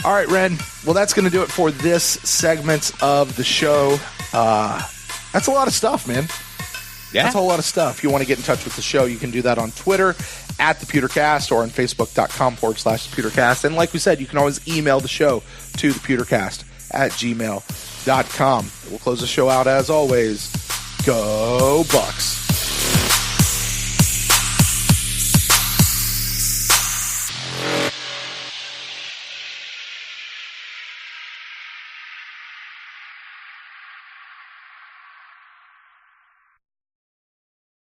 All right, Ren. Well, that's going to do it for this segment of the show. That's a lot of stuff, man. Yeah. That's a whole lot of stuff. If you want to get in touch with the show, you can do that on Twitter @ThePewterCast or on Facebook.com/ThePewterCast. And like we said, you can always email the show to ThePewterCast@gmail.com. We'll close the show out as always. Go Bucs.